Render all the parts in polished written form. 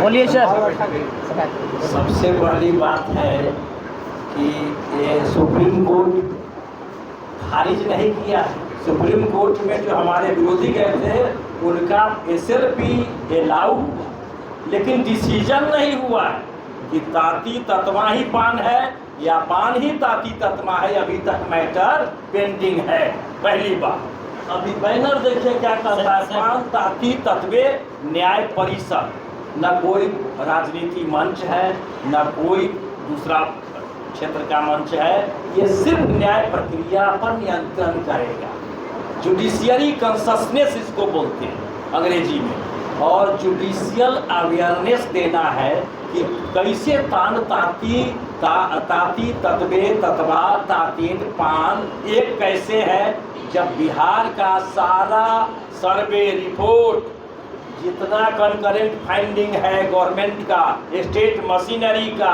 बोलिए सर। सबसे बड़ी बात है कि ये सुप्रीम कोर्ट खारिज नहीं किया। सुप्रीम कोर्ट में जो हमारे विरोधी गए थे उनका SLP अलाउ हुआ, लेकिन डिसीजन नहीं हुआ है कि ताती तत्वा ही पान है या पान ही ताती तत्वा है। अभी तक मैटर पेंडिंग है। पहली बात, अभी बैनर देखिए क्या कहता है, पान ताती तत्वे न्याय परिषद। न कोई राजनीति मंच है, न कोई दूसरा क्षेत्र का मंच है। ये सिर्फ न्याय प्रक्रिया पर नियंत्रण करेगा। जुडिशियरी कंससनेस इसको बोलते हैं अंग्रेजी में, और जुडिशियल अवेयरनेस देना है कि कैसे तान ताती ताती तत्वे तत्वा तातीन पान एक कैसे है। जब बिहार का सारा सर्वे रिपोर्ट, जितना कंकरेंट फाइंडिंग है गवर्नमेंट का, स्टेट मशीनरी का,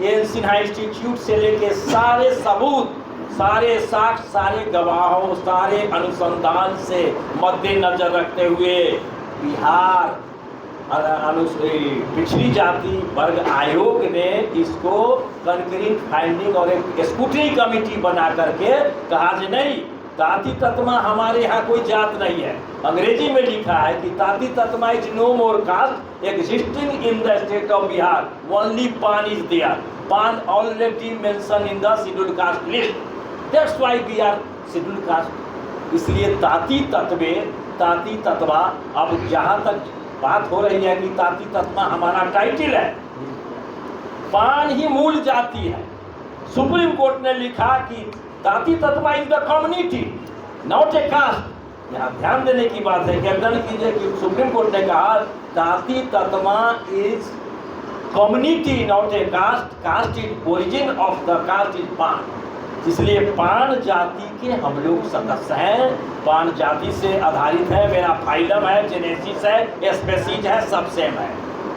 एन सिन्हा इंस्टीट्यूट से लेके सारे सबूत, सारे साक्ष्य, सारे गवाहों, सारे अनुसंधान से मद्देनजर रखते हुए बिहार पिछड़ी जाति वर्ग आयोग ने इसको कंकरेंट फाइंडिंग और एक स्क्रूटनी कमेटी बना करके कहा कि नहीं, ताती तत्मा हमारे यहाँ कोई जात नहीं है। अंग्रेजी में लिखा है कि Tati Tatma is no more caste existing in the state of Bihar, only Pan is there, Pan already mention in the scheduled caste list, that's why we are scheduled caste. इसलिए ताती तत्वे ताती तत्वा, अब जहाँ तक बात हो रही है कि ताती तत्मा हमारा टाइटल है, पान ही मूल जाति है। सुप्रीम कोर्ट ने लिखा कि Tati Tatwa is the community not a caste. यहाँ ध्यान देने की बात है कि अध्ययन कीजिए कि सुप्रीम कोर्ट ने कहा Tati Tatwa is community not a caste, caste is origin of the caste is Pan. इसलिए पान जाति के हम लोग सदस्य हैं, पान जाति से आधारित है। मेरा फाइलम है, जेनेसिस है, स्पेसीज है, सब सेम है।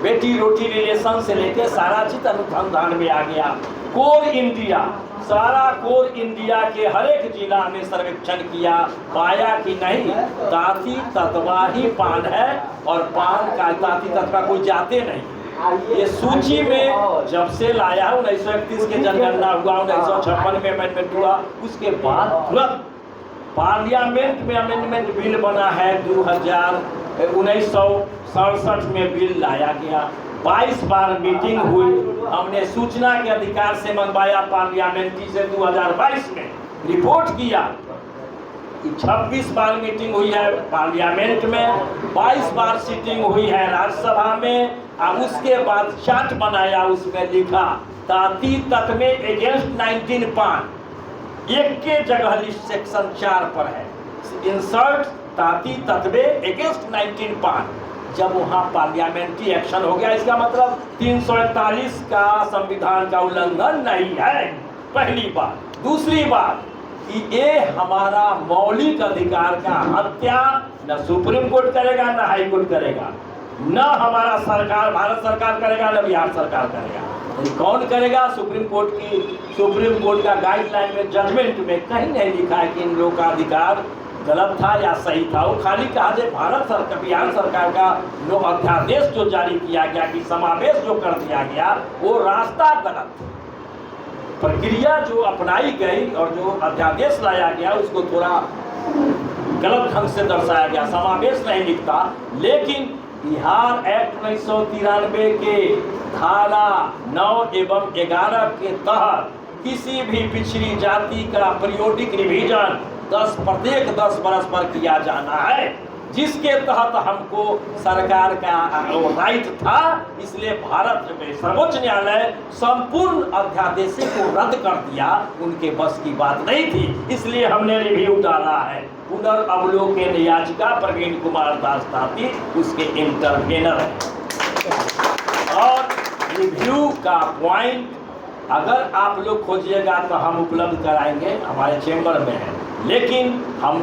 बेटी रोटी रिलेशन से लेके सारा चीज अनुसंधान में आ गया। कोर इंडिया, सारा कोर इंडिया के हर एक जिला में सर्वेक्षण किया, पाया कि नहीं, ताती तत्वा ही पान है और पान का ताती तत्वा कोई जाते नहीं। ये सूची में जब से लाया 1931 के जनगणना हुआ, 1956 में अमेंडमेंट हुआ, उसके बाद तुरंत पार्लियामेंट में अमेंडमेंट बिल बना है। 1967 में बिल लाया गया। 22 बार मीटिंग हुई। हमने सूचना के अधिकार से मंगवाया पार्लियामेंट्री से 2022 में, रिपोर्ट किया कि 26 बार मीटिंग हुई है पार्लियामेंट में, 22 बार सीटिंग हुई है राज्यसभा में। और उसके बाद चार्ट बनाया, उसमें लिखा ताती तत्वे अगेंस्ट 19 पान, एक के जगह लिस्ट सेक्शन 4 पर है, इंसर्ट ताती तत्वे अगेंस्ट 19 पान। जब वहाँ पार्लियामेंट्री एक्शन हो गया, इसका मतलब 341 का संविधान का उल्लंघन नहीं है, पहली बात। दूसरी बात कि ये हमारा मौलिक अधिकार का हत्या न सुप्रीम कोर्ट करेगा, न हाई कोर्ट करेगा, न हमारा सरकार, भारत सरकार करेगा, न बिहार सरकार करेगा। तो कौन करेगा? सुप्रीम कोर्ट का गाइडलाइन में, जजमेंट में कहीं नहीं लिखा है कि इन लोगों का अधिकार गलत था या सही था। वो खाली कहा जाए भारत सरकार, बिहार सरकार का जो अध्यादेश जो जारी किया गया, कि समावेश जो कर दिया गया, वो रास्ता गलत, प्रक्रिया जो अपनाई गई और जो अध्यादेश लाया गया उसको थोड़ा गलत ढंग से दर्शाया गया, समावेश नहीं लिखता। लेकिन बिहार एक्ट 1993 के धारा 9 एवं 11 के तहत किसी भी पिछड़ी जाति का पीरियोडिक रिवीजन प्रत्येक 10 बरस पर किया जाना है, जिसके तहत हमको सरकार का राइट था। इसलिए भारत में सर्वोच्च न्यायालय संपूर्ण अध्यादेश को रद्द कर दिया, उनके बस की बात नहीं थी। इसलिए हमने रिव्यू डाला है, पुनर्अवलोकन याचिका प्रवीण कुमार दास ताती उसके इंटरवेनर है। और रिव्यू का पॉइंट अगर आप लोग खोजिएगा तो हम उपलब्ध कराएंगे, हमारे चेंबर में है। लेकिन हम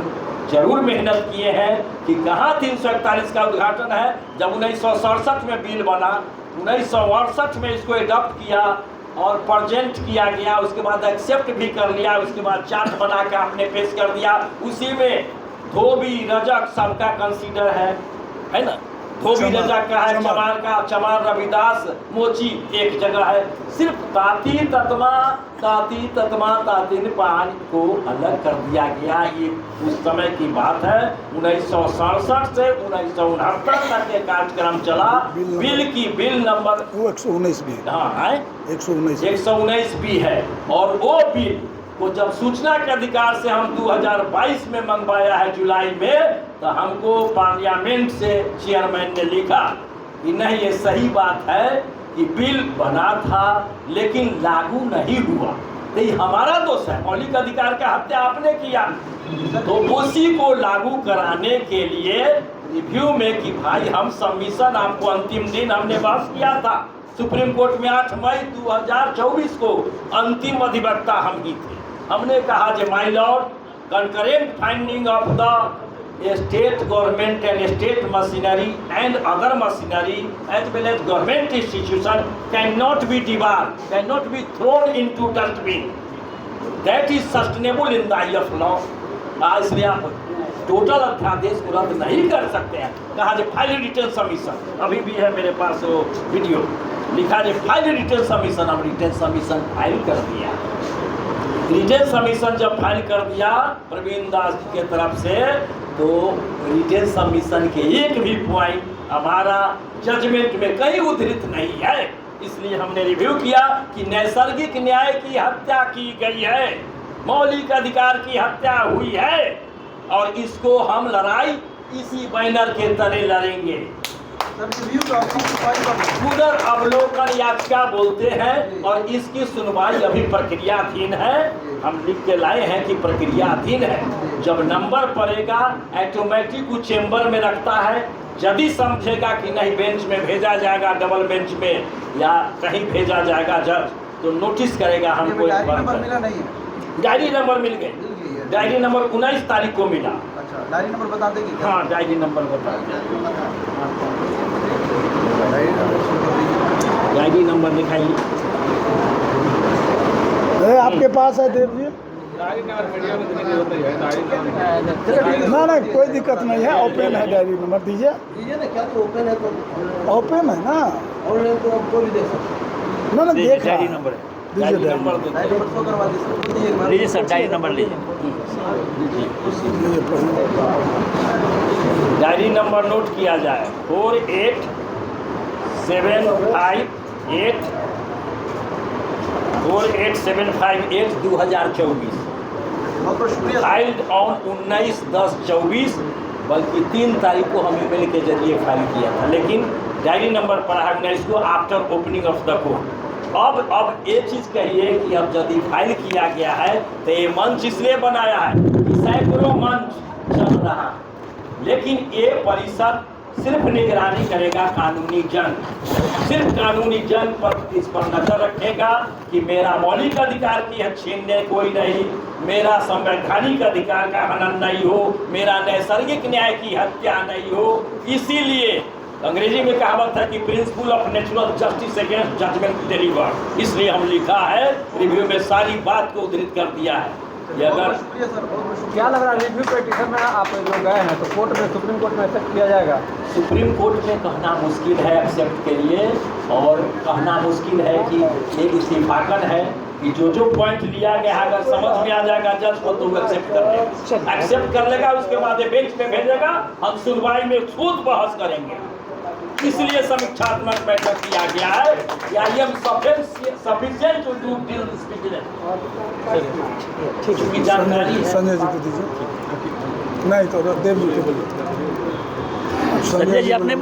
जरूर मेहनत किए हैं कि कहाँ 341 का उद्घाटन है। जब 1967 में बिल बना, 1968 में इसको एडॉप्ट किया और प्रेजेंट किया गया, उसके बाद एक्सेप्ट भी कर लिया, उसके बाद चार्ट बना के आपने पेश कर दिया। उसी में धोबी रजक सबका कंसीडर है ना। धोबी रजा का है, चमार का, चमार रविदास मोची एक जगह है। सिर्फ ताती ततमा तातिन पान को अलग कर दिया गया। ये उस समय की बात है, 1967 से 1969 तक ये कार्यक्रम चला। बिल नंबर 119 भी, हाँ 119 भी है। और वो बिल को जब सूचना के अधिकार से हम 2022 में मंगवाया है जुलाई में, तो हमको पार्लियामेंट से चेयरमैन ने लिखा कि नहीं, ये सही बात है कि बिल बना था लेकिन लागू नहीं हुआ, तो ये हमारा दोष है, मौलिक अधिकार का हत्या आपने किया। तो उसी को लागू कराने के लिए रिव्यू में कि भाई हम सबमिशन, आपको अंतिम दिन हमने पास किया था सुप्रीम कोर्ट में 8 मई 2024 को, अंतिम अधिवक्ता हम ही थे। हमने कहा कि my lord, concurrent finding of the state government and state machinery and other machinery as well as government institution can not be debarred, can not be thrown into dustbin, that is sustainable in the eye of law. इसलिए आप total अध्यादेश को रद्द नहीं कर सकते हैं। कहा जो फाइल रिटर्न सबमिशन, अभी भी है मेरे पास वो वीडियो, लिखा जो फाइल रिटर्न सबमिशन, हम रिटर्न सबमिशन फाइल कर दिया। रिटर्न सबमिशन जब फाइल कर दिया प्रवीण दास जी के तरफ से, तो रिटर्न सबमिशन के एक भी पॉइंट हमारा जजमेंट में कहीं उद्धृत नहीं है। इसलिए हमने रिव्यू किया कि नैसर्गिक न्याय की हत्या की गई है, मौलिक अधिकार की हत्या हुई है, और इसको हम लड़ाई इसी बैनर के तले लड़ेंगे। पुनर्अवलोकन याचिका बोलते हैं, और इसकी सुनवाई अभी प्रक्रियाधीन है। हम लिख के लाए हैं कि प्रक्रियाधीन है। जब नंबर पड़ेगा ऑटोमेटिक वो चेंबर में रखता है। यदि समझेगा कि नहीं बेंच में भेजा जाएगा, डबल बेंच में या कहीं भेजा जाएगा जज, तो नोटिस करेगा हमको। डायरी नंबर मिल गए, डायरी नंबर 19 तारीख को मिला। अच्छा, डायरी नंबर बता देंगे? हाँ, डायरी नंबर बता दें। डायरी नंबर दिखाइए। आपके पास है देव जी? ना कोई दिक्कत नहीं है, ओपन है डायरी नंबर, दीजिए ना। क्या तो ओपन है, तो ओपन है ना, ऑनलाइन तो आपको भी देख सकते। ना देख डायरी नंबर है, दीजिए डायरी नंबर लीजिए सर, डायरी नंबर लीजिए। डायरी नंबर नोट किया जाए 48758 2024, फाइल्ड ऑन 19/10/24, बल्कि 3 तारीख को हम ईमेल के जरिए फाइल किया था, लेकिन डायरी नंबर पड़ा है 19 को after opening of the court. अब एक चीज़ कहिए कि अब यदि फाइल किया गया है तो ये मंच इसलिए बनाया है कि सैकड़ों मंच चल रहा है, लेकिन ये परिषद सिर्फ निगरानी करेगा कानूनी जन, सिर्फ कानूनी जन पर इस पर नजर रखेगा कि मेरा मौलिक अधिकार की छीनने कोई नहीं, मेरा संवैधानिक अधिकार का हनन नहीं हो, मेरा नैसर्गिक न्याय की हत्या नहीं हो। इसीलिए अंग्रेजी में कहावत है कि principle of natural justice against judgment delivered, इसलिए हम लिखा है रिव्यू में सारी बात को उद्धृत कर दिया है। ये अगर क्या लग रहा है रिव्यू पिटीशन में आप जो गए हैं तो कोर्ट में, सुप्रीम कोर्ट में एक्सेप्ट किया जाएगा? सुप्रीम कोर्ट में कहना मुश्किल है एक्सेप्ट के लिए, और कहना मुश्किल है कि एक इस्तीफाकन है कि जो पॉइंट लिया गया अगर समझ में आ जाएगा जज को तो वो एक्सेप्ट कर लेगा, एक्सेप्ट कर लेगा, उसके बाद ये बेंच में भेजेगा, हम सुनवाई में खुद बहस करेंगे। इसलिए समीक्षात्मक बैठक किया गया है कि I am sufficient to do deal this business. क्योंकि जानकारी है। संजय जी को दीजिए, नहीं तो देव जी को बोलिए। संजय जी अपने